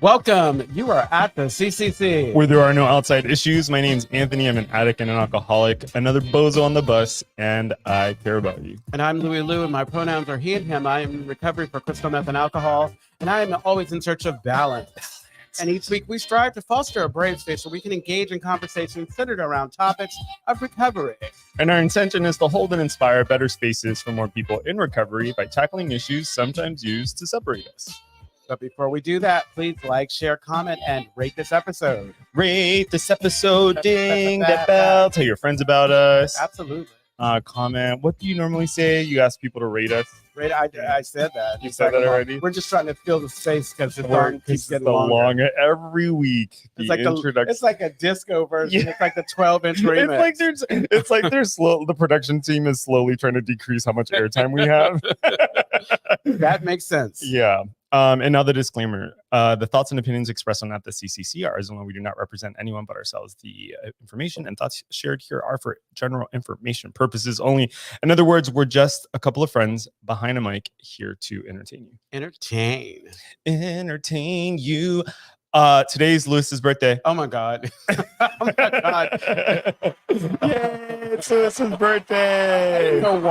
Welcome. You are at the CCC. Where there are no outside issues. My name's Anthony. I'm an addict and an alcoholic, another bozo on the bus, and I care about you. And I'm LouiLou, and my pronouns are he and him. I am in recovery for crystal meth and alcohol, and I am always in search of balance. And each week we strive to foster a brave space so we can engage in conversations centered around topics of recovery. And our intention is to hold and inspire better spaces for more people in recovery by tackling issues sometimes used to separate us. But before we do that, please like, share, comment, and rate this episode. Rate this episode, ding that bell, tell your friends about us. Absolutely. Comment. What do you normally say? You ask people to rate us. Rate. I said that. You said that already? We're just trying to fill the space because the song keeps getting longer. Every week. It's like it's like a disco version. Yeah. It's like the 12-inch remix. It's like the production team is slowly trying to decrease how much airtime we have. That makes sense. Yeah. And now the disclaimer, the thoughts and opinions expressed on At the CCC are ours alone. We do not represent anyone but ourselves. The information and thoughts shared here are for general information purposes only. In other words, we're just a couple of friends behind a mic here to entertain you. Entertain you. Today's Lewis's birthday. Oh my God. Oh my God. Yay, it's Lewis's birthday. I don't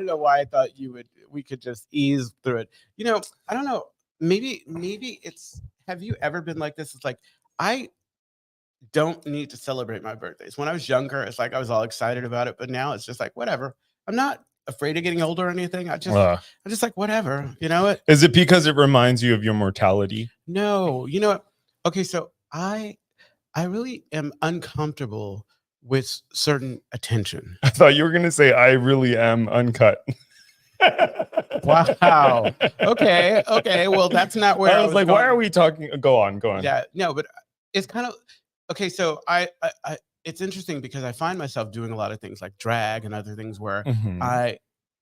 know why I thought we could just ease through it. You know, I don't know. Maybe it's, have you ever been like this? It's like, I don't need to celebrate my birthdays. When I was younger, it's like I was all excited about it, but now it's just like, whatever. I'm not afraid of getting older or anything. I'm just like, whatever. You know what? Is it because it reminds you of your mortality? No. You know what? Okay, so I really am uncomfortable with certain attention. I thought you were going to say, I really am uncut. Wow. Okay. Well, that's not where I was like, why are we talking? Go on. Yeah, no, but it's kind of, okay. So I it's interesting because I find myself doing a lot of things like drag and other things where I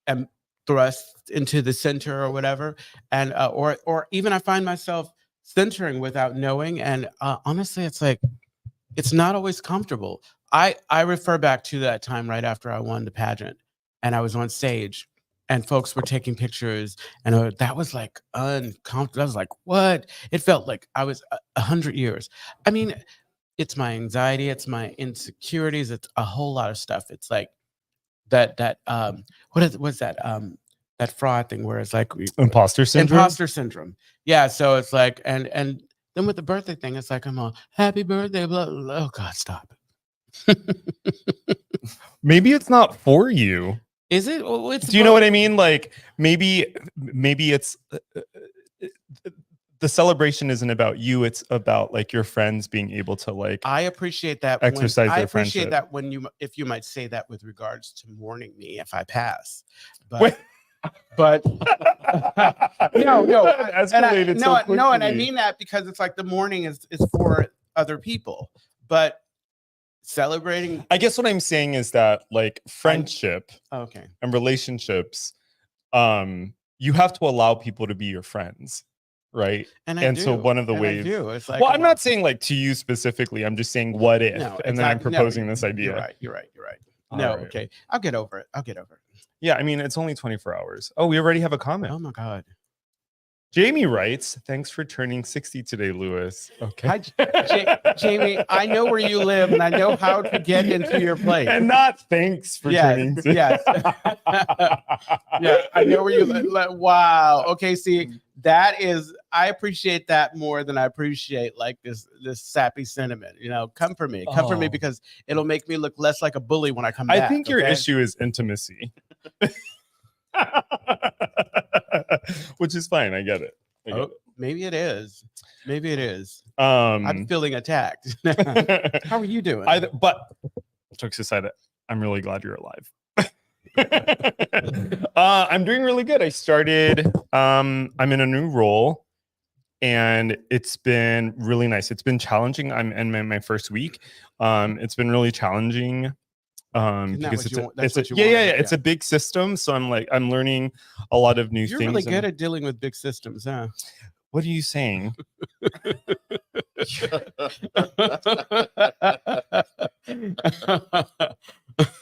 am thrust into the center or whatever. And, or even I find myself centering without knowing. And honestly, it's like, it's not always comfortable. I refer back to that time right after I won the pageant and I was on stage and folks were taking pictures and that was like uncomfortable. I was like, what? It felt like I was 100 years. I mean, it's my anxiety, it's my insecurities, it's a whole lot of stuff. It's like that what's that? That fraud thing where it's like imposter syndrome. Yeah. So it's like, and then with the birthday thing, it's like, I'm all happy birthday, blah, blah, blah. Oh God, stop. Maybe it's not for you. Is it? Well, do you know what I mean? Like maybe it's the celebration isn't about you. It's about like your friends being able to like. I appreciate that. Exercise their I appreciate friendship. that if you might say that with regards to mourning me if I pass, but no, and I mean that because it's like the mourning is for other people, but celebrating. I guess what I'm saying is that like friendship and relationships, you have to allow people to be your friends, right? And so one of the ways it's like, well, I'm not saying like to you specifically, I'm just saying what if, and then I'm proposing this idea. You're right. No, right. Okay, I'll get over it. Yeah, I mean, it's only 24 hours. Oh, we already have a comment. Oh my God. Jamie writes, thanks for turning 60 today, Lewis. Okay. Hi, Jamie, I know where you live and I know how to get into your place. And not thanks for turning 60. Yes. Yeah, I know where you live. Wow. Okay, see, I appreciate that more than I appreciate like this sappy sentiment. You know, come for me because it'll make me look less like a bully when I come back. I think your issue is intimacy. Which is fine. I get it. Maybe it is. I'm feeling attacked. How are you doing? But jokes aside, I'm really glad you're alive. I'm doing really good. I started. I'm in a new role, and it's been really nice. It's been challenging. I'm in my first week. It's been really challenging. Because it's a big system, so I'm learning a lot of new things. You're really good at dealing with big systems, huh? What are you saying?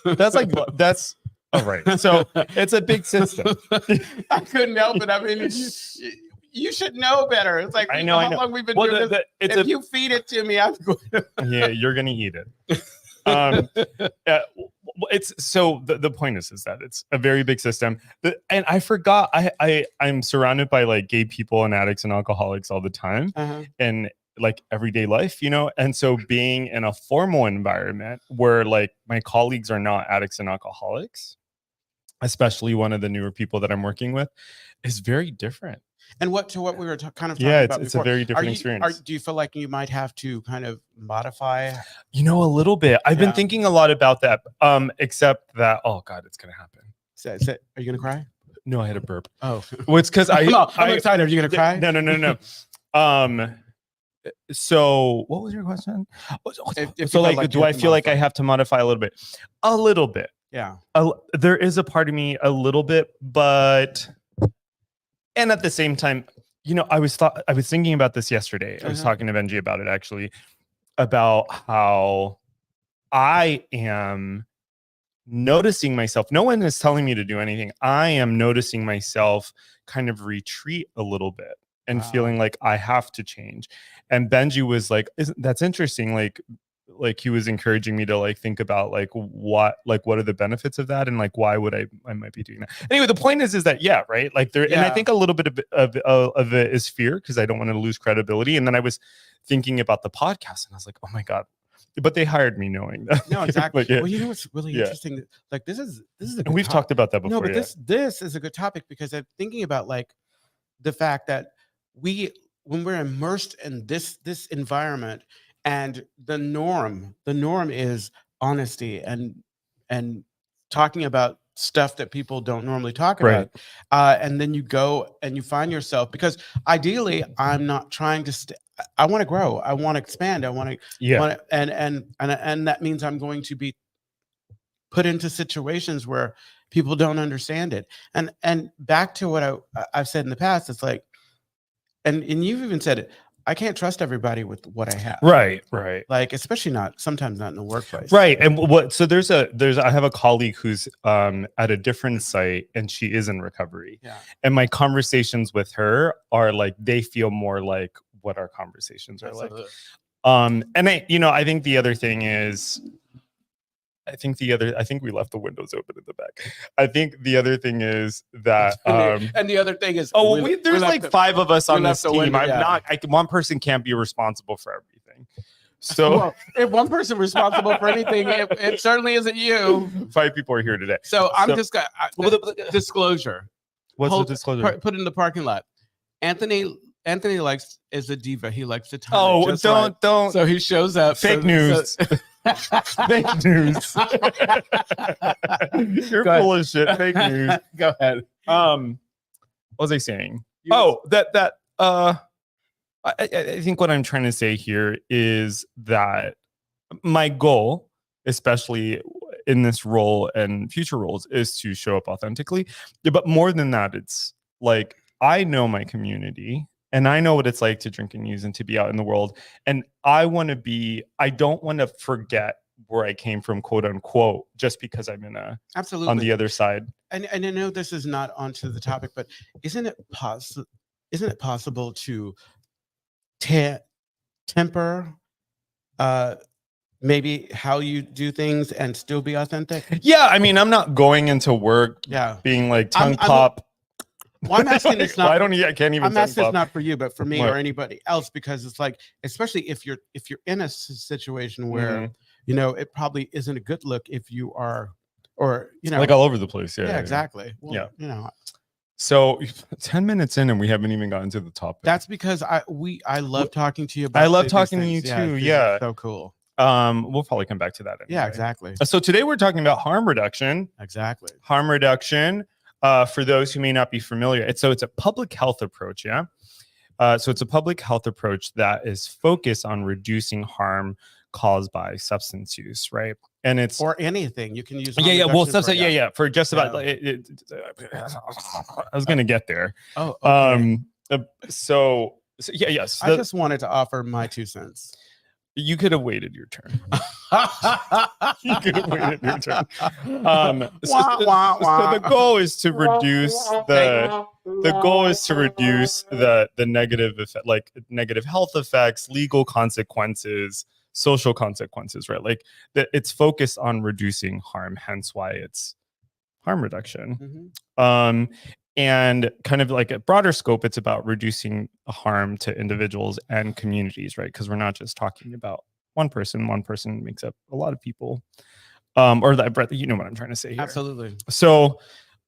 That's all right. So it's a big system. I couldn't help it. I mean, you should know better. It's like, I know. how long we've been doing this. If you feed it to me, I'm going to. Yeah, you're going to eat it. It's so the point is that it's a very big system. And I forgot, I'm surrounded by like gay people and addicts and alcoholics all the time. And like everyday life, you know, and so being in a formal environment where like my colleagues are not addicts and alcoholics, especially one of the newer people that I'm working with, is very different. And what we were kind of talking about it's before, a very different experience. Do you feel like you might have to kind of modify? You know, a little bit. I've been thinking a lot about that. Except that, oh God, it's gonna happen. Are you gonna cry? No, I had a burp. Oh, well, it's because I'm excited. Are you gonna cry? No. So what was your question? So like, do I feel like I have to modify a little bit? A little bit. Yeah. There is a part of me a little bit, but, and at the same time, you know, I was thinking about this yesterday. I was talking to Benji about it actually, about how I am noticing myself. No one is telling me to do anything. I am noticing myself kind of retreat a little bit and feeling like I have to change. And Benji was like, that's interesting. Like he was encouraging me to like think about what are the benefits of that, and like why would I might be doing that. Anyway, the point is that right, like there, and I think a little bit of it is fear, because I don't want to lose credibility. And then I was thinking about the podcast, and I was like, oh my God. But they hired me knowing that. No, exactly. Well, you know what's really interesting? Like this is a good we've talked about that before. No, but this is a good topic, because I'm thinking about like the fact that when we're immersed in this environment, and the norm is honesty and talking about stuff that people don't normally talk about. And then you go and you find yourself, because ideally I'm not trying to I want to grow, I want to expand, I want to and that means I'm going to be put into situations where people don't understand it. And back to what I've said in the past, it's like, and you've even said it, I can't trust everybody with what I have. Right. Like, especially sometimes not in the workplace. Right. And so I have a colleague who's at a different site, and she is in recovery. Yeah. And my conversations with her are like, they feel more like what our conversations are like. And I think the other thing is, I think we left the windows open in the back. I think the other thing is that, and the other thing is, there's like 5 of us on this team. One person can't be responsible for everything. So well, if one person responsible for anything, it certainly isn't you. 5 people are here today. So I'm just got disclosure. What's the disclosure? Put in the parking lot. Anthony is a diva. He likes to time. Oh, don't. So he shows up. Fake news. Fake news. You're full of shit. Fake news. Go ahead. What was I saying? I think what I'm trying to say here is that my goal, especially in this role and future roles, is to show up authentically. But more than that, it's like, I know my community, and I know what it's like to drink and use and to be out in the world. And I don't want to forget where I came from, quote unquote, just because I'm on the other side. And I know this is not onto the topic, but isn't it possible to temper maybe how you do things and still be authentic? Yeah, I mean, I'm not going into work being like tongue pop. Well, I'm asking this not. I can't even. I'm asking this not for you, but for me or anybody else, because it's like, especially if you're in a situation where it probably isn't a good look if you are, or like all over the place. Yeah, exactly. Well, So 10 minutes in and we haven't even gotten to the topic. That's because I love talking to you about. I love talking to you too. Yeah, so cool. We'll probably come back to that. Anyway. Yeah, exactly. So today we're talking about harm reduction. Exactly. Harm reduction. For those who may not be familiar, it's a public health approach. Yeah. So it's a public health approach that is focused on reducing harm caused by substance use, right? And it's or anything you can use. Well, substance. For just about. I was gonna get there. Oh. Okay. So yes. I just wanted to offer my 2 cents. You could have waited your turn. You could have waited your turn. So the goal is to reduce the negative effect, like negative health effects, legal consequences, social consequences, right? Like it's focused on reducing harm, hence why it's harm reduction. And kind of like a broader scope, it's about reducing harm to individuals and communities, right? Because we're not just talking about one person. One person makes up a lot of people. Or that, you know what I'm trying to say here. Absolutely. So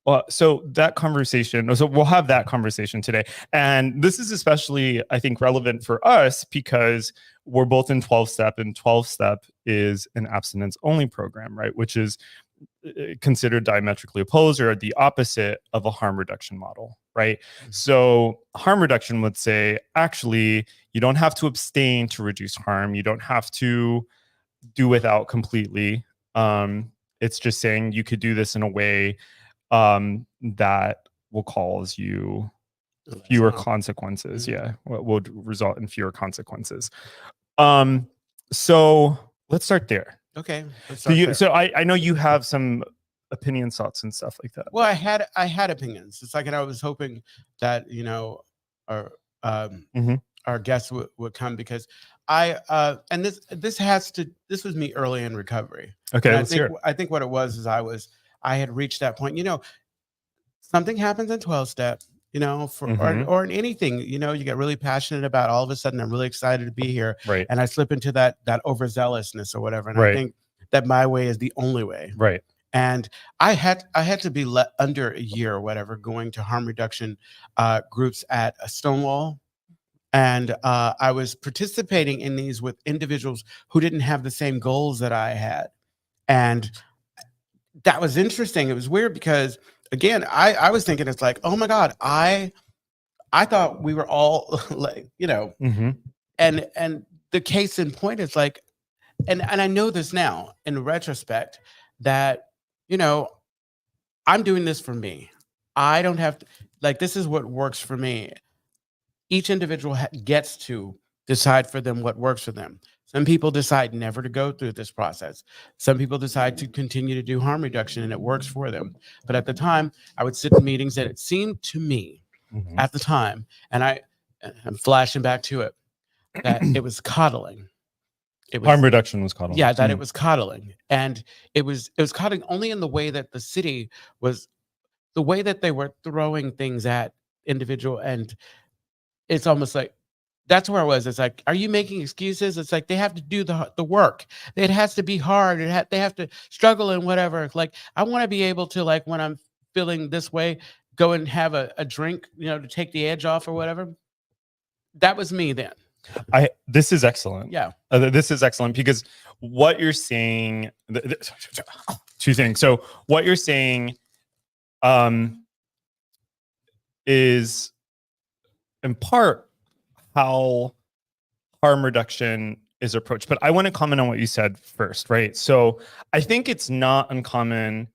that conversation, so we'll have that conversation today. And this is especially, I think, relevant for us because we're both in 12-step, and 12-step is an abstinence-only program, right? Which is considered diametrically opposed or the opposite of a harm reduction model, right? So harm reduction would say, actually, you don't have to abstain to reduce harm. You don't have to do without completely. It's just saying you could do this in a way that will cause you fewer consequences. Yeah, will result in fewer consequences. So let's start there. Okay. So I know you have some opinions, thoughts, and stuff like that. Well, I had opinions. It's like, and I was hoping that our guests would come, because and this was me early in recovery. Okay, I think what it was is I had reached that point. Something happens in 12-step. Or in anything, you get really passionate about. All of a sudden, I'm really excited to be here, right? And I slip into that overzealousness or whatever, and right. I think that my way is the only way, right? And I had to be under a year or whatever going to harm reduction groups at Stonewall, and I was participating in these with individuals who didn't have the same goals that I had, and that was interesting. It was weird because, again, I was thinking, it's like, oh my God, I thought we were all like, and the case in point is like, and I know this now in retrospect, that, I'm doing this for me. I don't have to, like, this is what works for me. Each individual gets to decide for them what works for them. Some people decide never to go through this process. Some people decide to continue to do harm reduction, and it works for them. But at the time, I would sit in meetings that it seemed to me at the time, and I'm flashing back to it, that it was coddling. Harm reduction was coddling. Yeah, that it was coddling. And it was coddling only in the way that the city was, the way that they were throwing things at individual. And it's almost like, that's where I was. It's like, are you making excuses? It's like, they have to do the work. It has to be hard. They have to struggle and whatever. Like, I want to be able to, like, when I'm feeling this way, go and have a drink, to take the edge off or whatever. That was me then. This is excellent. Yeah. This is excellent because what you're saying, two things. So what you're saying is in part how harm reduction is approached. But I want to comment on what you said first, right? So I think it's not uncommon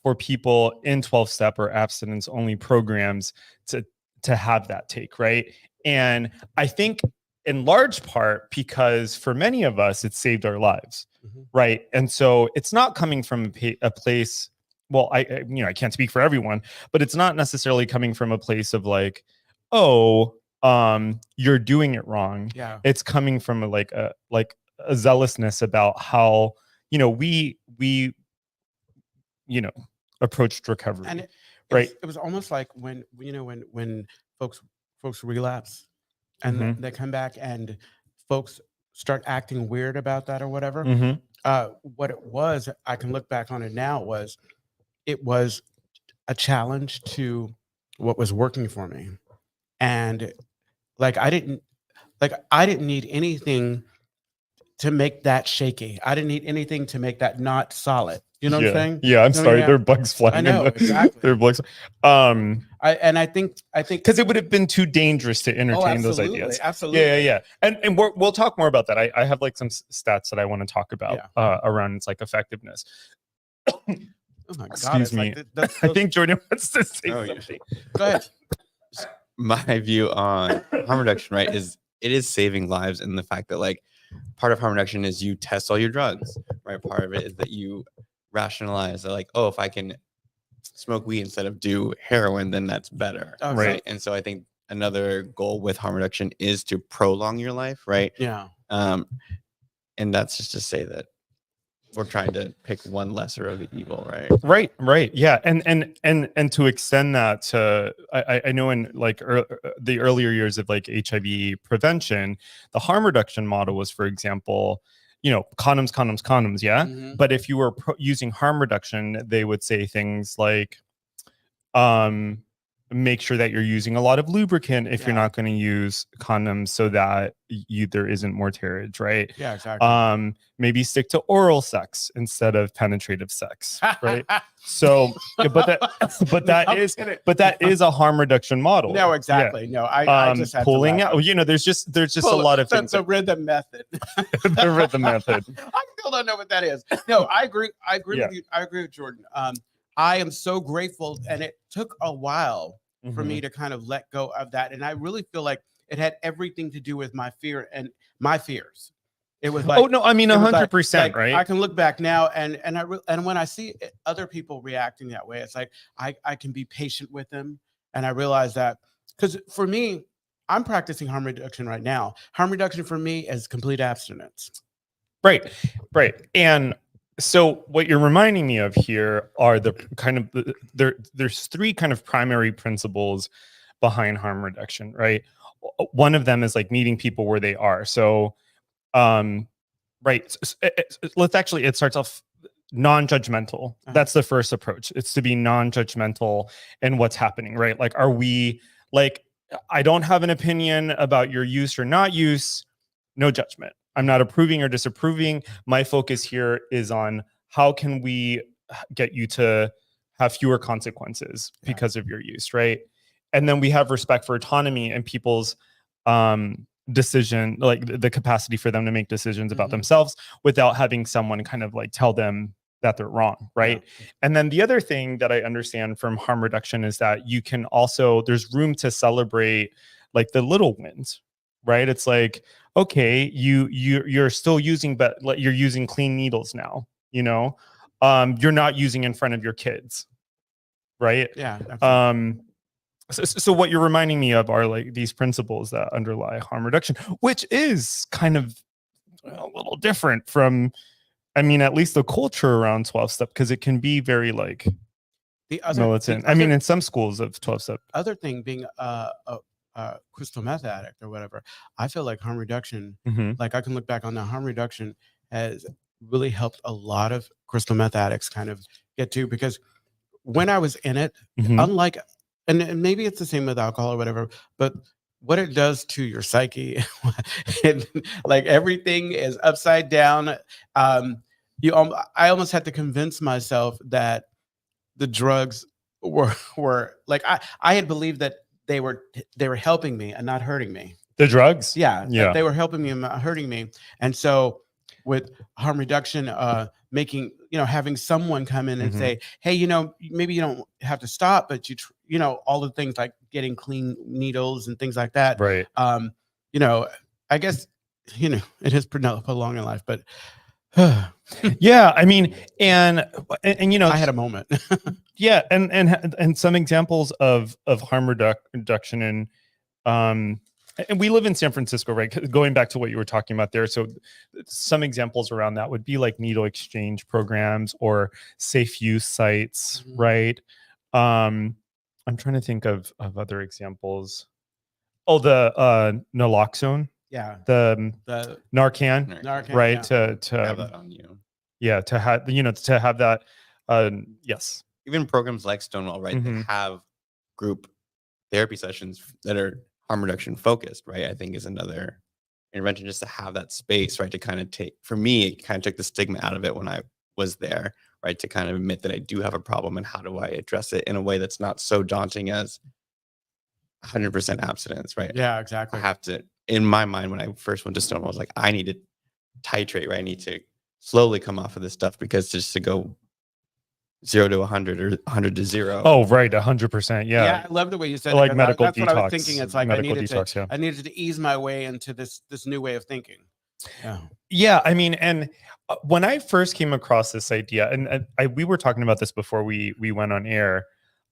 for people in 12-step or abstinence-only programs to have that take, right? And I think in large part because for many of us, it saved our lives, right? And so it's not coming from a place, well, I can't speak for everyone, but it's not necessarily coming from a place of like, oh, you're doing it wrong. Yeah. It's coming from a zealousness about how, we approached recovery. And right. It was almost like when folks relapse and they come back and folks start acting weird about that or whatever. What it was, I can look back on it now, it was a challenge to what was working for me. And like, I didn't need anything to make that shaky. I didn't need anything to make that not solid. You know what I'm saying? Yeah, I'm sorry. There are bugs flying. I know, exactly. There are bugs. I think because it would have been too dangerous to entertain those ideas. Absolutely. Yeah. And we'll talk more about that. I have like some stats that I want to talk about around its like effectiveness. Oh my God! Excuse me. Like I think Jordan wants to say something. Go ahead. My view on harm reduction, right, is it is saving lives, and the fact that, like, part of harm reduction is you test all your drugs, right? Part of it is that you rationalize that, like, oh, if I can smoke weed instead of do heroin, then that's better, right? And so I think another goal with harm reduction is to prolong your life, right? Yeah. And that's just to say that we're trying to pick one lesser of the evil, right? Right. Yeah. And to extend that to, I know in like the earlier years of like HIV prevention, the harm reduction model was, for example, condoms. Yeah. Mm-hmm. But if you were using harm reduction, they would say things like, make sure that you're using a lot of lubricant if you're not going to use condoms, so that there isn't mortarage, right? Yeah, exactly. Maybe stick to oral sex instead of penetrative sex, right? So, but that is a harm reduction model. No, exactly. No, I just had pulling out. There's just a lot of things. The rhythm method. The rhythm method. I still don't know what that is. No, I agree. I agree with you. I agree with Jordan. I am so grateful, and it took a while for me to kind of let go of that. And I really feel like it had everything to do with my fear and my fears. It was like, 100%, right? I can look back now, and when I see other people reacting that way, it's like I can be patient with them, and I realize that, because for me, I'm practicing harm reduction right now. Harm reduction for me is complete abstinence. Right. And so what you're reminding me of here are the kind of there's three kind of primary principles behind harm reduction, right? One of them is like meeting people where they are. So, right. It starts off non-judgmental. That's the first approach. It's to be non-judgmental in what's happening, right? Like, are we like, I don't have an opinion about your use or not use, no judgment. I'm not approving or disapproving. My focus here is on how can we get you to have fewer consequences because of your use, right? And then we have respect for autonomy and people's decision, like the capacity for them to make decisions about themselves without having someone kind of like tell them that they're wrong, right? And then the other thing that I understand from harm reduction is that you can also, there's room to celebrate like the little wins, right? It's like, okay, you're still using, but you're using clean needles now, you're not using in front of your kids, right? Yeah. Absolutely. So what you're reminding me of are like these principles that underlie harm reduction, which is kind of a little different from, at least the culture around 12-step, because it can be very like militant. In some schools of 12-step. Other thing being crystal meth addict or whatever, I feel like harm reduction, like I can look back on that, harm reduction has really helped a lot of crystal meth addicts kind of get to, because when I was in it, unlike, and maybe it's the same with alcohol or whatever, but what it does to your psyche, like everything is upside down. I almost had to convince myself that the drugs were like, I had believed that they were helping me and not hurting me. The drugs? Yeah. They were helping me and not hurting me. And so with harm reduction, having someone come in and say, hey, maybe you don't have to stop, but all the things like getting clean needles and things like that. Right. I guess, it has prolonged your life, but yeah, and I had a moment. Yeah, and some examples of harm reduction and we live in San Francisco, right? Going back to what you were talking about there. So some examples around that would be like needle exchange programs or safe use sites, right? I'm trying to think of other examples. Oh, the naloxone. Yeah. The Narcan, right? Yeah. To have that on you. Yeah, to have that. Yes. Even programs like Stonewall, right? They have group therapy sessions that are harm reduction focused, right? I think is another intervention, just to have that space, right? To kind of for me, it kind of took the stigma out of it when I was there, right? To kind of admit that I do have a problem, and how do I address it in a way that's not so daunting as 100% abstinence, right? Yeah, exactly. I have to, in my mind, when I first went to Stonewall, I was like, I need to titrate, right? I need to slowly come off of this stuff, because just to go 0 to 100 or 100 to 0. Oh, right. 100%. Yeah. I love the way you said like it. Medical That's detox. what I was thinking. It's like I needed detox, to ease my way into this new way of thinking. Yeah, I mean, and when I first came across this idea, and we were talking about this before we went on air,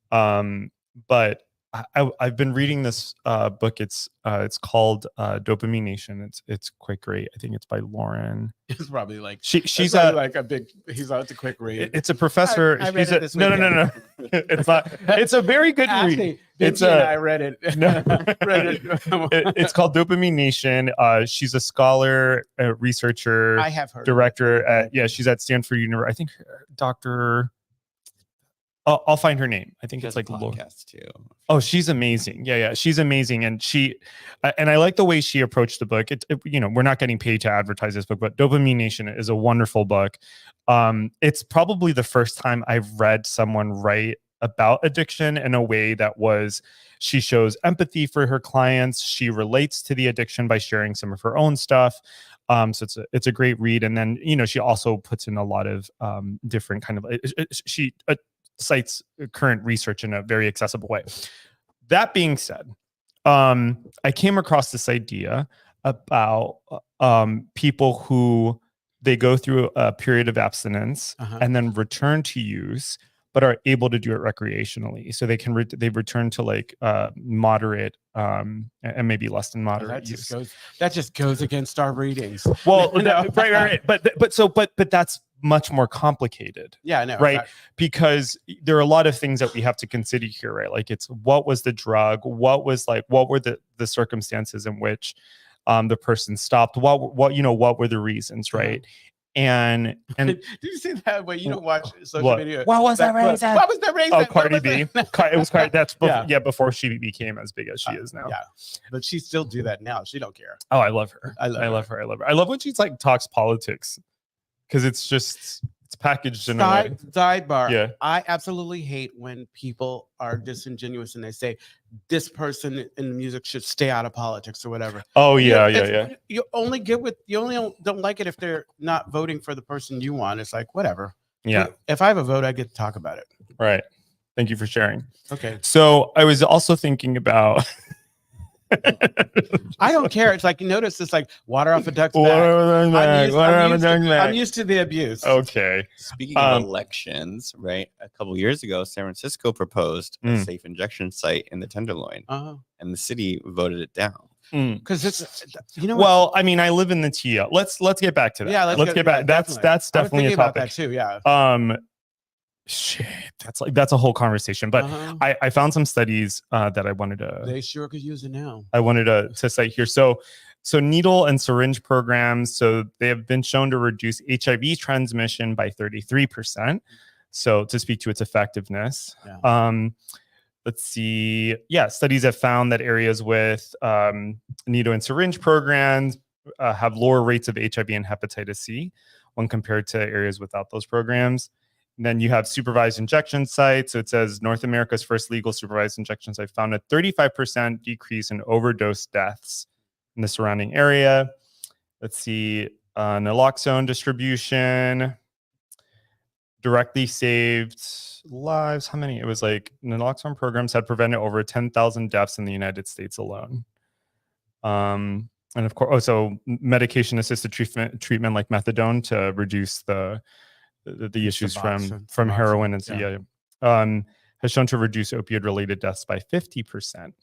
but I've been reading this book. It's called Dopamine Nation. It's quite great. I think it's by Lauren. It's probably like she's like a big. He's out to quick read. It's a professor. I read it this no. It's not. It's a very good read. It's I read it. No, it's called Dopamine Nation. She's a scholar, a researcher. I have heard. Director at she's at Stanford University. I think Dr. I'll find her name. I think it's like podcast too. Oh, she's amazing. Yeah, she's amazing, and I like the way she approached the book. We're not getting paid to advertise this book, but Dopamine Nation is a wonderful book. It's probably the first time I've read someone write about addiction in a way that she shows empathy for her clients. She relates to the addiction by sharing some of her own stuff. So it's a great read, and then she also puts in a lot of different kind of she cites current research in a very accessible way. That being said, I came across this idea about people who they go through a period of abstinence and then return to use, but are able to do it recreationally. So they can they return to like moderate and maybe less than moderate use. That just goes against our readings. Well, right. But that's much more complicated. Yeah, I know. Right. Because there are a lot of things that we have to consider here, right? Like it's what was the drug? What were the circumstances in which the person stopped? What were the reasons, right? And did you see that when you don't watch social media? What was the reason? What was the reason? Oh, Cardi B. It was Cardi. That's before she became as big as she is now. Yeah, but she still do that now. She don't care. Oh, I love her. I love her. I love when she's like talks politics. Because it's packaged in a way. Sidebar. Yeah. I absolutely hate when people are disingenuous and they say this person in music should stay out of politics or whatever. Oh yeah. You only don't like it if they're not voting for the person you want. It's like whatever. Yeah. If I have a vote, I get to talk about it. Right. Thank you for sharing. Okay. So I was also thinking about. I don't care. It's like, you notice it's like water off a duck's back. I'm used to the abuse. Okay. Speaking of elections, right? A couple years ago, San Francisco proposed a safe injection site in the Tenderloin, and the city voted it down. Because it's Well, I mean, I live in the TL. Let's get back to that. Yeah, let's get back. That's definitely a topic about that too. Yeah. Shit, that's a whole conversation. But I found some studies that I wanted to. They sure could use it now. I wanted to cite here. So needle and syringe programs. So they have been shown to reduce HIV transmission by 33%. So to speak to its effectiveness. Yeah. Let's see. Yeah, studies have found that areas with needle and syringe programs have lower rates of HIV and hepatitis C when compared to areas without those programs. And then you have supervised injection sites. So it says North America's first legal supervised injection site found a 35% decrease in overdose deaths in the surrounding area. Let's see, naloxone distribution directly saved lives. How many? It was like naloxone programs had prevented over 10,000 deaths in the United States alone. And of course, also medication-assisted treatment like methadone to reduce the issues from heroin and has shown to reduce opioid-related deaths by 50%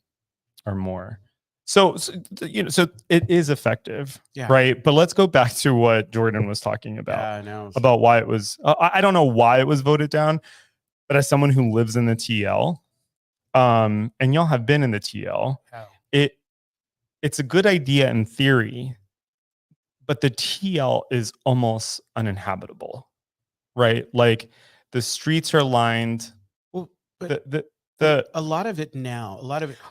or more. So it is effective, right? But let's go back to what Jordan was talking about. Yeah, I know. About why it was. I don't know why it was voted down, but as someone who lives in the TL, and y'all have been in the TL, it's a good idea in theory, but the TL is almost uninhabitable. Right, like the streets are lined. Well, but a lot of it now.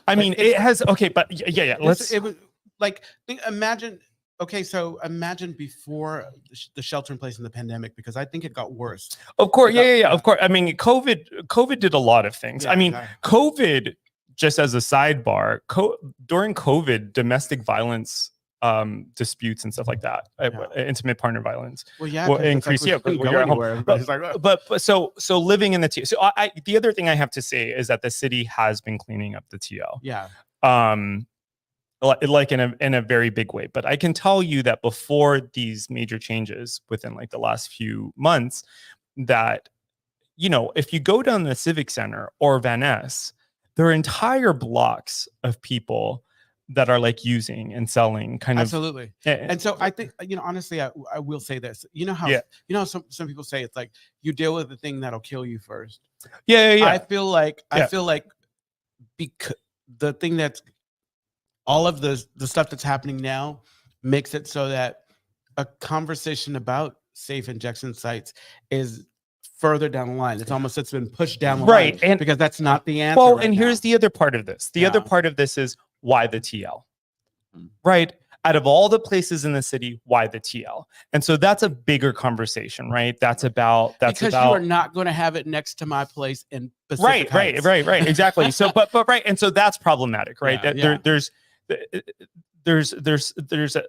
I mean, it has. Okay, but yeah. It was like imagine. Okay, so imagine before the shelter in place in the pandemic, because I think it got worse. Of course, of course. I mean, COVID did a lot of things. I mean, COVID. Just as a sidebar, during COVID, domestic violence. Disputes and stuff like that, intimate partner violence will increase. But so living in the TL. So the other thing I have to say is that the city has been cleaning up the TL. Yeah. like in a very big way. But I can tell you that before these major changes within like the last few months, that, you know, if you go down the Civic Center or Van Ness, there are entire blocks of people that are like using and selling kind Absolutely. of. And so I think, you know, honestly, I will say this. You know how, Yeah. you know, some people say it's like you deal with the thing that'll kill you first. Yeah. I feel like because the thing that's all of the stuff that's happening now makes it so that a conversation about safe injection sites is further down the line. It's been pushed down the line, And because that's not the answer. well, right and now. here's the other part of this. The other part of this is why the TL, right? Out of all the places in the city, why the TL? And so that's a bigger conversation, right? That's about you are not going to have it next to my place in Pacific Heights. Right, exactly. So, but right, and so that's problematic, right? Yeah, There's a,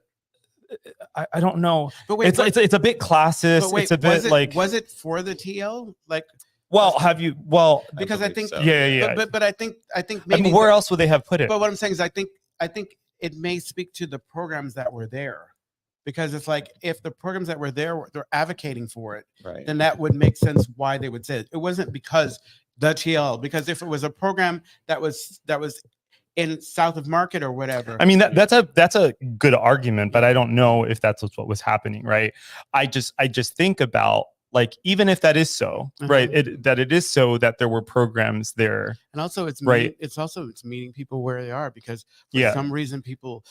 I don't know. But wait, it's a bit classist. But wait, it's a bit was it for the TL? Like, well, have you? Well, because I think so. Yeah. But I think maybe, I mean, where else would they have put it? But what I'm saying is, I think it may speak to the programs that were there, because it's like if the programs that were there they're advocating for it, Right. then that would make sense why they would say it. It wasn't because the TL, because if it was a program that was in South of Market or whatever. I mean, that's a good argument, but I don't know if that's what was happening, right? I just think about, like, even if that is so, right? It is so that there were programs there, and also it's right. It's meeting people where they are, because for some reason people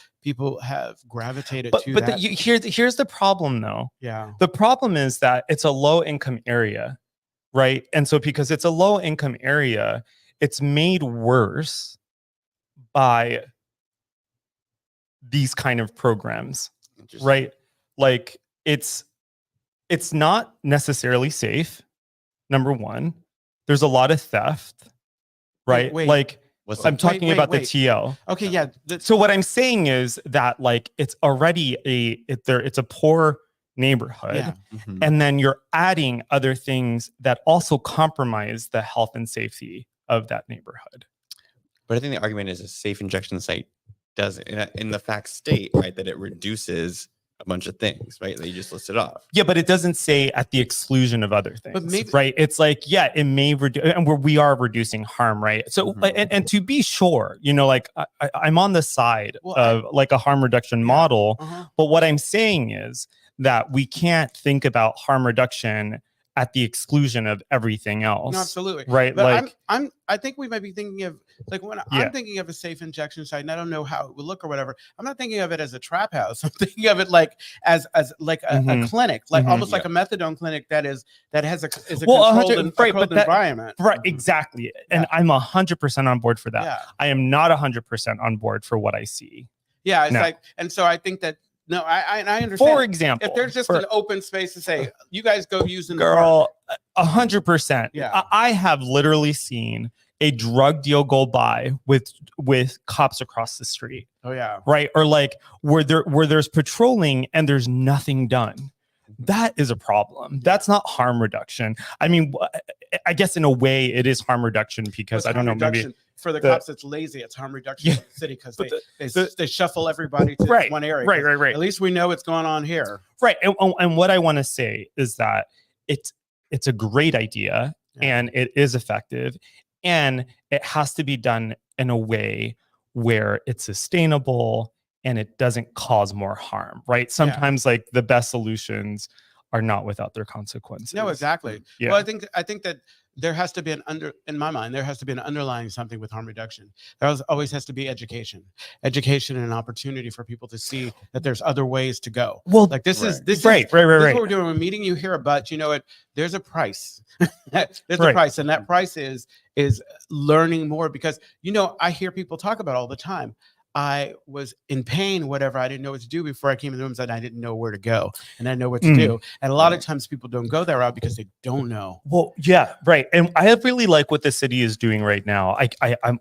have gravitated to but that. Here's the problem, though. Yeah, the problem is that it's a low income area, right? And so because it's a low income area, it's made worse by these kind of programs, right? Like it's not necessarily safe. Number one, there's a lot of theft, right? Wait. Like I'm talking about the TL. Okay, yeah. So what I'm saying is that, like, it's already it's a poor neighborhood, Yeah. And then you're adding other things that also compromise the health and safety of that neighborhood. But I think the argument is a safe injection site does, in the fact state, right, that it reduces a bunch of things, right, that you just listed off. Yeah, but it doesn't say at the exclusion of other things, but maybe, right? It's like, yeah, it may reduce, and we are reducing harm, right? So, and to be sure, you know, like I'm on the side of like a harm reduction model, but what I'm saying is that we can't think about harm reduction at the exclusion of everything else. No, absolutely. Right. But like I think we might be thinking of, like, when I'm thinking of a safe injection site, and I don't know how it would look or whatever, I'm not thinking of it as a trap house. I'm thinking of it like as like a clinic, like almost like a methadone clinic that is a controlled environment. Right, exactly. And I'm 100% on board for that. Yeah. I am not 100% on board for what I see. Yeah, it's like, and so I think that, no, I understand. For example, if there's just an open space to say, you guys go use in the girl, 100%. Yeah. I have literally seen a drug deal go by with cops across the street. Oh yeah. Right. Or like where there's patrolling and there's nothing done. That is a problem. That's not harm reduction. I mean, I guess in a way it is harm reduction, because I don't know, maybe for the cops it's lazy. It's harm reduction in the city, because they shuffle everybody to one area. Right. At least we know what's going on here. Right. And what I want to say is that it's a great idea, and it is effective, and it has to be done in a way where it's sustainable and it doesn't cause more harm, right? Sometimes like the best solutions are not without their consequences. No, exactly. Yeah. Well, I think that there has to be in my mind, there has to be an underlying something with harm reduction. There always has to be education and an opportunity for people to see that there's other ways to go. Well, like this is right. What we're doing. We're meeting you here, but you know what? There's a price. There's a price, and that price is learning more, because, you know, I hear people talk about all the time. I was in pain, whatever. I didn't know what to do before I came in the rooms, and I didn't know where to go, and I know what to do. And a lot of times people don't go that route because they don't know. Well, yeah, right. And I really like what the city is doing right now.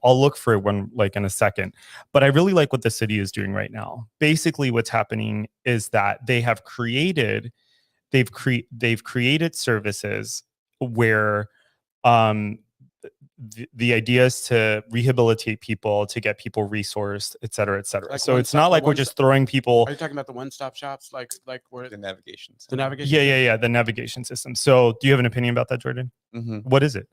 I'll look for one like in a second, but I really like what the city is doing right now. Basically, what's happening is that they've created services where the idea is to rehabilitate people, to get people resourced, et cetera, et cetera. Like So it's not like we're just throwing people. Are you talking about the one-stop shops, like where The navigation. the navigation? Yeah, the navigation system. So do you have an opinion about that, Jordan? What is it?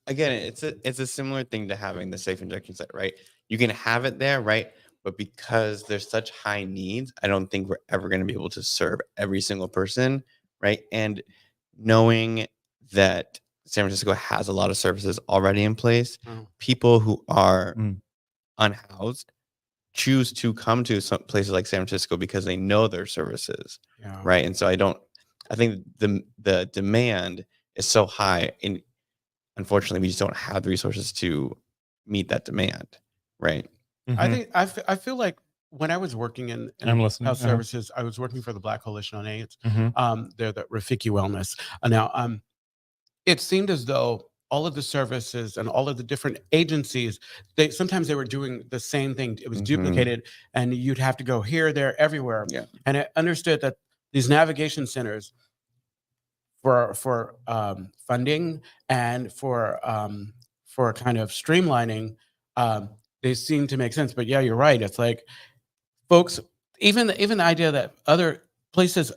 Again, it's a similar thing to having the safe injection site, right? You can have it there, right? But because there's such high needs, I don't think we're ever going to be able to serve every single person, right? And knowing that San Francisco has a lot of services already in place, people who are unhoused choose to come to some places like San Francisco because they know their services, right? And so I think the demand is so high, and unfortunately, we just don't have the resources to meet that demand, right? I think I feel like when I was working in health services, I was working for the Black Coalition on AIDS. They're the Rafiki Wellness. Now, it seemed as though all of the services and all of the different agencies, sometimes they were doing the same thing. It was duplicated, and you'd have to go here, there, everywhere. Yeah. And I understood that these navigation centers for funding and for kind of streamlining, they seem to make sense. But yeah, you're right. It's like folks, even the idea that other places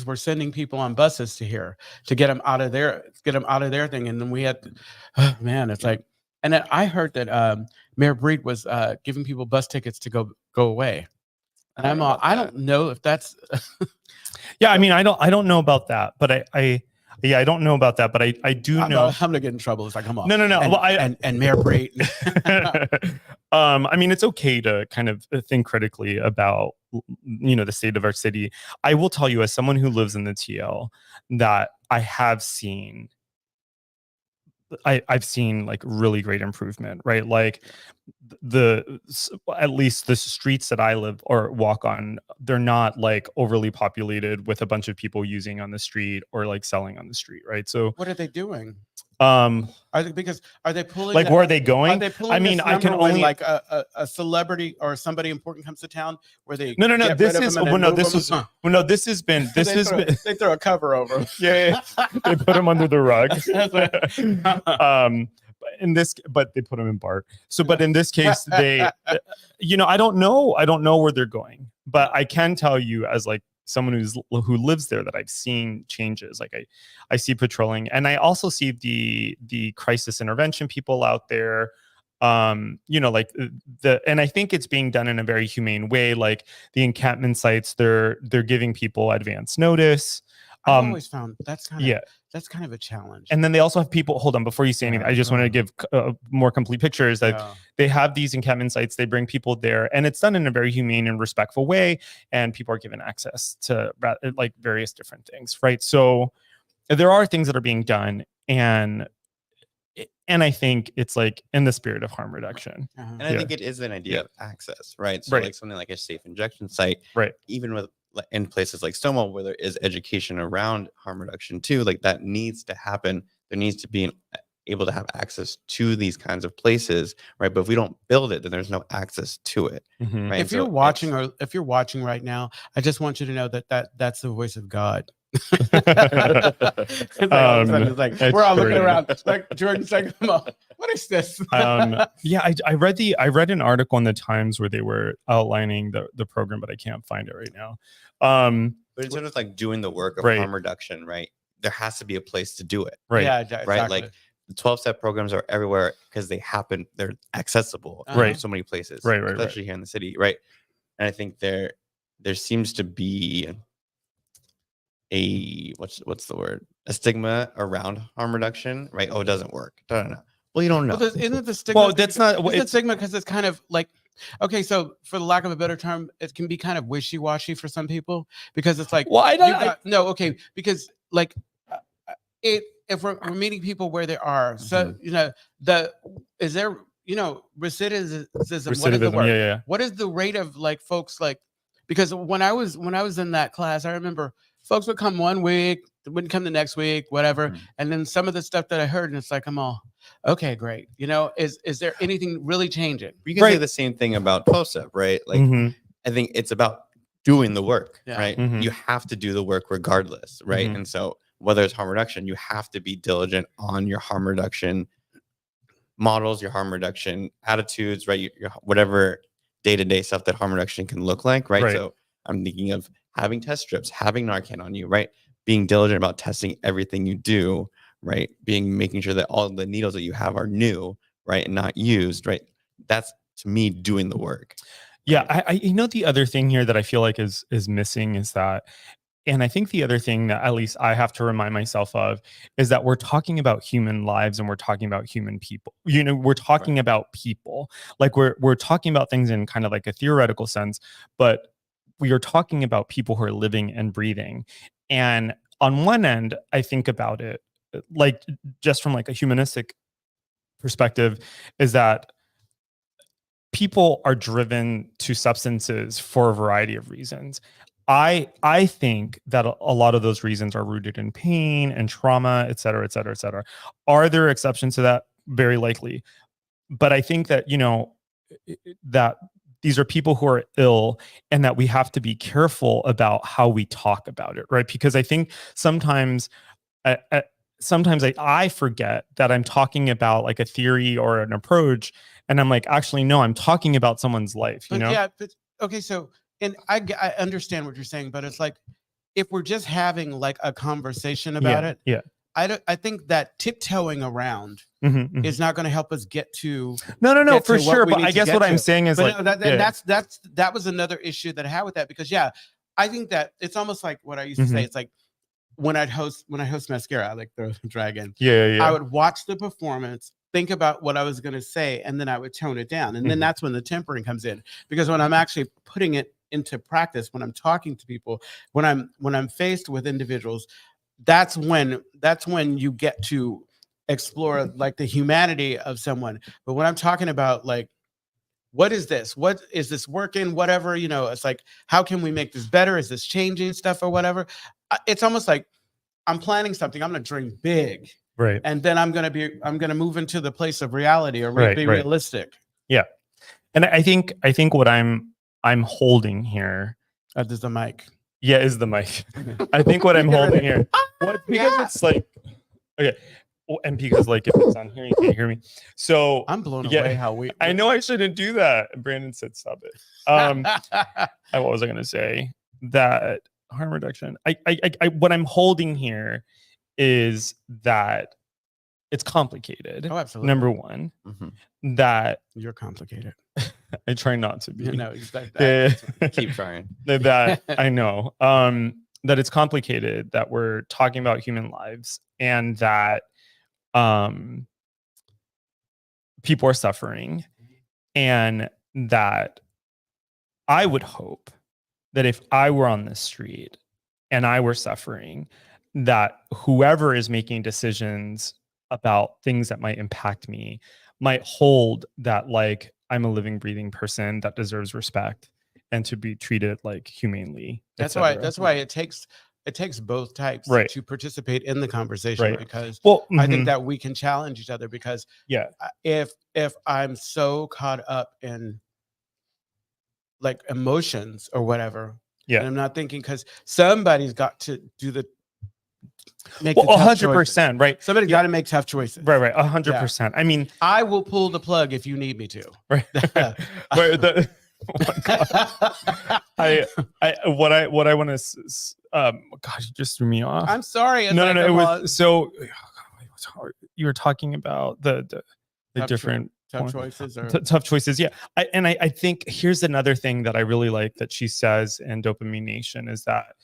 were sending people on buses to here to get them out of their thing, and then we had, it's like, and then I heard that Mayor Breed was giving people bus tickets to go away, and I don't know if that's. Yeah, I mean, I don't know about that, but I don't know about that, but I do know. I'm gonna get in trouble. It's like, come on. No. And Mayor Breed. I mean, it's okay to kind of think critically about, the state of our city. I will tell you, as someone who lives in the TL, that I have seen. I've seen like really great improvement, right? Like at least the streets that I live or walk on, they're not like overly populated with a bunch of people using on the street or like selling on the street, right? So what are they doing? Are they pulling like where are they going? Are they pulling I mean, I can only like a celebrity or somebody important comes to town where they no. This has been they throw a cover over. Yeah. They put them under the rug. But they put them in BART. So, but in this case, they, I don't know where they're going, but I can tell you as like someone who lives there that I've seen changes. Like I see patrolling, and I also see the crisis intervention people out there. And I think it's being done in a very humane way. Like the encampment sites, they're giving people advance notice. I've always found that's kind of a challenge. And then they also have people, hold on, before you say anything, I just want to give more complete pictures that they have these encampment sites, they bring people there, and it's done in a very humane and respectful way. And people are given access to like various different things, right? So there are things that are being done, and I think it's like in the spirit of harm reduction. And I think it is an idea of access, right? So like something like a safe injection site, right? Even with in places like Stonewall, where there is education around harm reduction too, like that needs to happen. There needs to be able to have access to these kinds of places, right? But if we don't build it, then there's no access to it, right? If you're watching right now, I just want you to know that's the voice of God. It's like we're all looking around. Like Jordan's like, come on, what is this? I read an article in the Times where they were outlining the program, but I can't find it right now. But in terms of like doing the work of harm reduction, right? There has to be a place to do it, right? Yeah, exactly. Right. Like the 12-step programs are everywhere because they're accessible, in so many places, right, especially here in the city, right? And I think there seems to be a what's the word? A stigma around harm reduction, right? Oh, it doesn't work. No. Well, you don't know. Well, isn't it the stigma? Well, that's not. It's the stigma because it's kind of like, okay, so for the lack of a better term, it can be kind of wishy-washy for some people because it's like, because like if we're meeting people where they are, so is there recidivism? What is the word? What is the rate of like folks like? Because when I was in that class, I remember folks would come one week, wouldn't come the next week, whatever. And then some of the stuff that I heard, and it's like, I'm all, okay, great. Is there anything really changing? You can say the same thing about post-up, right? Like, I think it's about doing the work, right? You have to do the work regardless, right? And so whether it's harm reduction, you have to be diligent on your harm reduction models, your harm reduction attitudes, right? Your whatever day-to-day stuff that harm reduction can look like, right? So I'm thinking of having test strips, having Narcan on you, right? Being diligent about testing everything you do, right? Making sure that all the needles that you have are new, right? And not used, right? That's, to me, doing the work. Yeah. I the other thing here that I feel like is missing is that, and I think the other thing that at least I have to remind myself of is that we're talking about human lives and we're talking about human people. We're talking about people. Like we're talking about things in kind of like a theoretical sense, but we are talking about people who are living and breathing. And on one end, I think about it like just from like a humanistic perspective, is that people are driven to substances for a variety of reasons. I think that a lot of those reasons are rooted in pain and trauma, et cetera, et cetera, et cetera. Are there exceptions to that? Very likely. But I think that, that these are people who are ill and that we have to be careful about how we talk about it, right? Because I think sometimes I forget that I'm talking about like a theory or an approach, and I'm like, actually, no, I'm talking about someone's life. Yeah, but okay, so and I understand what you're saying, but it's like if we're just having like a conversation about it, I think that tiptoeing around is not going to help us get to no for sure. But I guess what I'm saying is like that was another issue that I had with that, because I think that it's almost like what I used to say. It's like when I host mascara, I like the dragon. I would watch the performance, think about what I was going to say, and then I would tone it down. And then that's when the tempering comes in, because when I'm actually putting it into practice, when I'm talking to people, when I'm faced with individuals, that's when you get to explore like the humanity of someone. But when I'm talking about like, what is this? What is this working? Whatever, it's like, how can we make this better? Is this changing stuff or whatever? It's almost like I'm planning something. I'm going to dream big. Right. And then I'm going to move into the place of reality or be realistic. Yeah. And I think what I'm holding here. Is the mic. Yeah, is the mic. I think what I'm holding here. Because it's like, okay. Well, and because like if it's on here, you can't hear me. So I'm blown away how I know I shouldn't do that. Brandon said stop it. What was I gonna say? That harm reduction. I what I'm holding here is that it's complicated. Oh, absolutely. Number one, that you're complicated. I try not to be. Keep trying. That I know. That it's complicated, that we're talking about human lives, and that people are suffering, and that I would hope that if I were on the street and I were suffering, that whoever is making decisions about things that might impact me might hold that like I'm a living, breathing person that deserves respect and to be treated like humanely. That's why it takes both types to participate in the conversation, because I think that we can challenge each other, because if I'm so caught up in like emotions or whatever, and I'm not thinking, because somebody's got to do the make 100%, right? Somebody's got to make tough choices, right 100%. I mean, I will pull the plug if you need me to, right. What I want to gosh, you just threw me off. I'm sorry. No, it was so you were talking about the different tough choices or tough choices. I think here's another thing that I really like that she says in Dopamine Nation is that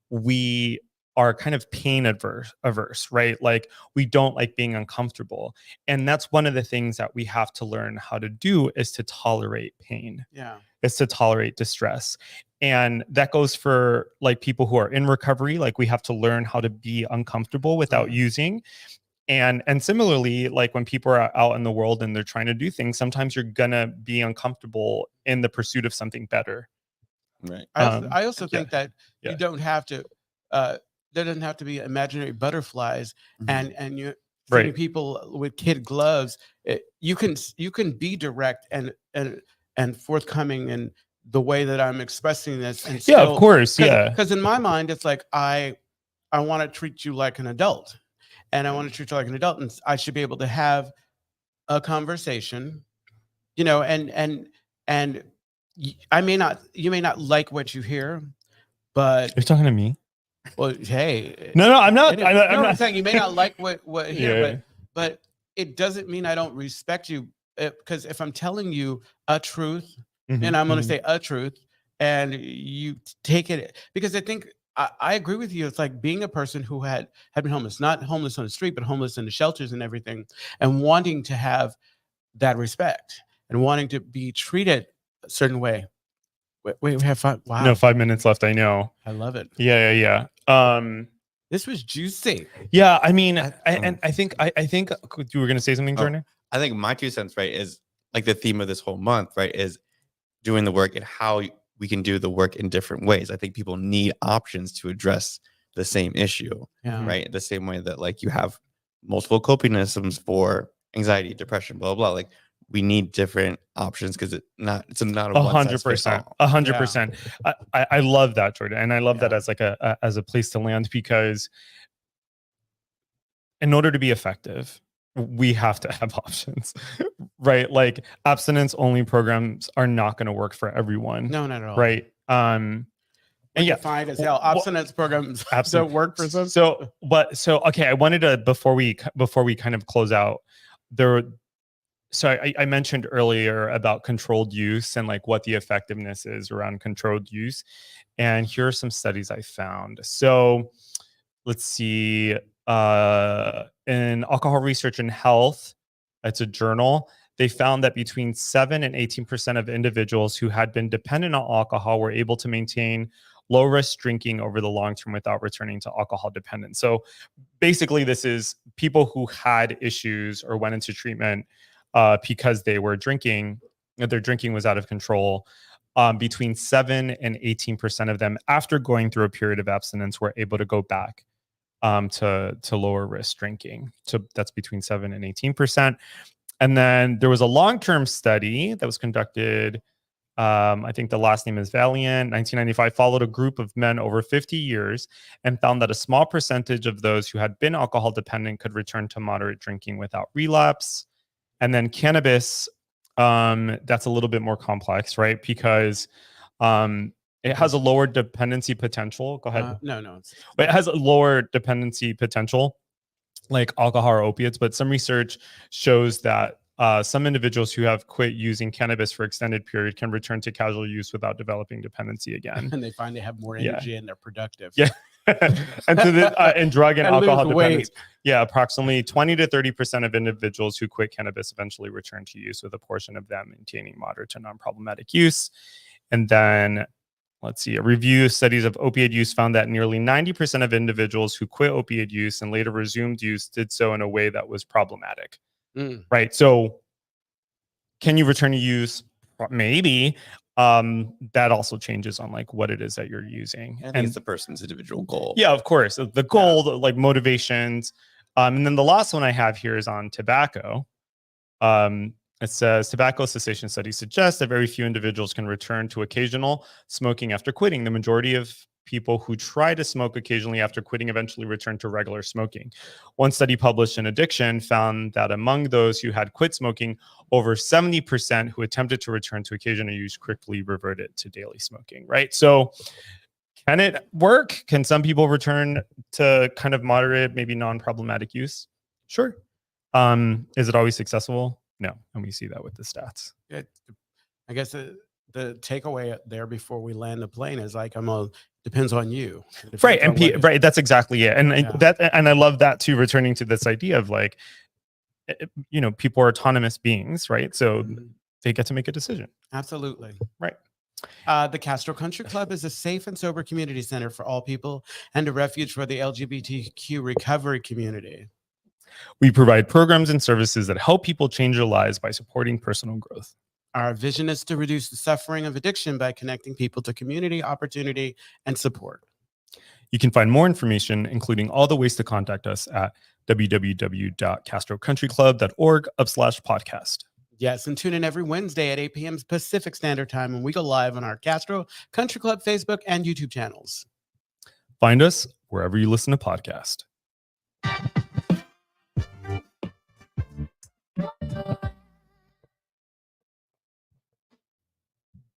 we are kind of pain averse, right? Like we don't like being uncomfortable. And that's one of the things that we have to learn how to do, is to tolerate pain. Is to tolerate distress. And that goes for like people who are in recovery. Like we have to learn how to be uncomfortable without using. And similarly, like when people are out in the world and they're trying to do things, sometimes you're gonna be uncomfortable in the pursuit of something better. Right. I also think that you don't have to there doesn't have to be imaginary butterflies and you treating people with kid gloves. You can be direct and forthcoming in the way that I'm expressing this. And of course. Because in my mind, it's like I want to treat you like an adult, and I want to treat you like an adult, and I should be able to have a conversation, you know, and you may not like what you hear, but You're talking to me? well, hey, No, I'm not. anyway, I'm no, I'm not. saying you may not like what here, Yeah. but it doesn't mean I don't respect you, because if I'm telling you a truth, and I'm going to say a truth, and you take it, because I think I agree with you. It's like being a person who had been homeless, not homeless on the street, but homeless in the shelters and everything, and wanting to have that respect and wanting to be treated a certain way. Wait, we have 5. Wow. No, 5 minutes left. I know. I love it. Yeah. This was juicy. Yeah. I mean, I think you were going to say something, Jordan? I think my 2 cents, right, is like the theme of this whole month, right, is doing the work and how we can do the work in different ways. I think people need options to address the same issue, right? The same way that like you have multiple coping mechanisms for anxiety, depression, blah, blah, blah. Like we need different options because it's not a 100%. 100%. I love that, Jordan. And I love that as like as a place to land, because in order to be effective, we have to have options, right? Like abstinence only programs are not going to work for everyone. No, not at all. Right. And fine as hell. Abstinence programs don't work for some. So okay. I wanted to, before we kind of close out, I mentioned earlier about controlled use and like what the effectiveness is around controlled use. And here are some studies I found. So let's see. In Alcohol Research and Health, it's a journal, they found that between 7 and 18% of individuals who had been dependent on alcohol were able to maintain low risk drinking over the long term without returning to alcohol dependence. So basically, this is people who had issues or went into treatment because they were drinking, their drinking was out of control. Between 7 and 18% of them, after going through a period of abstinence, were able to go back to lower risk drinking. So that's between 7 and 18%. And then there was a long-term study that was conducted. I think the last name is Valiant, 1995, followed a group of men over 50 years and found that a small percentage of those who had been alcohol dependent could return to moderate drinking without relapse. And then cannabis, that's a little bit more complex, right? Because it has a lower dependency potential. Go ahead. No. But it has a lower dependency potential, like alcohol or opiates. But some research shows that some individuals who have quit using cannabis for extended period can return to casual use without developing dependency again. And they find they have more energy and they're productive. Yeah. And so in drug and alcohol dependence, weight. Approximately 20 to 30% of individuals who quit cannabis eventually return to use, with a portion of them maintaining moderate to non-problematic use. And then let's see, a review of studies of opioid use found that nearly 90% of individuals who quit opioid use and later resumed use did so in a way that was problematic. Right. So can you return to use? Maybe. That also changes on like what it is that you're using. And it's the person's individual goal. Yeah, of course. The goal, like motivations. And then the last one I have here is on tobacco. It says tobacco cessation studies suggest that very few individuals can return to occasional smoking after quitting. The majority of people who try to smoke occasionally after quitting eventually return to regular smoking. One study published in Addiction found that among those who had quit smoking, over 70% who attempted to return to occasional use quickly reverted to daily smoking, right? So can it work? Can some people return to kind of moderate, maybe non-problematic use? Sure. Is it always successful? No. And we see that with the stats. I guess the takeaway there before we land the plane is like, depends on you. Right. And right. That's exactly it. And I love that too, returning to this idea of like, people are autonomous beings, right? So they get to make a decision. Absolutely. Right. The Castro Country Club is a safe and sober community center for all people and a refuge for the LGBTQ recovery community. We provide programs and services that help people change their lives by supporting personal growth. Our vision is to reduce the suffering of addiction by connecting people to community, opportunity, and support. You can find more information, including all the ways to contact us, at www.castrocountryclub.org/podcast. Yes, and tune in every Wednesday at 8 p.m. Pacific Standard Time when we go live on our Castro Country Club Facebook and YouTube channels. Find us wherever you listen to podcasts.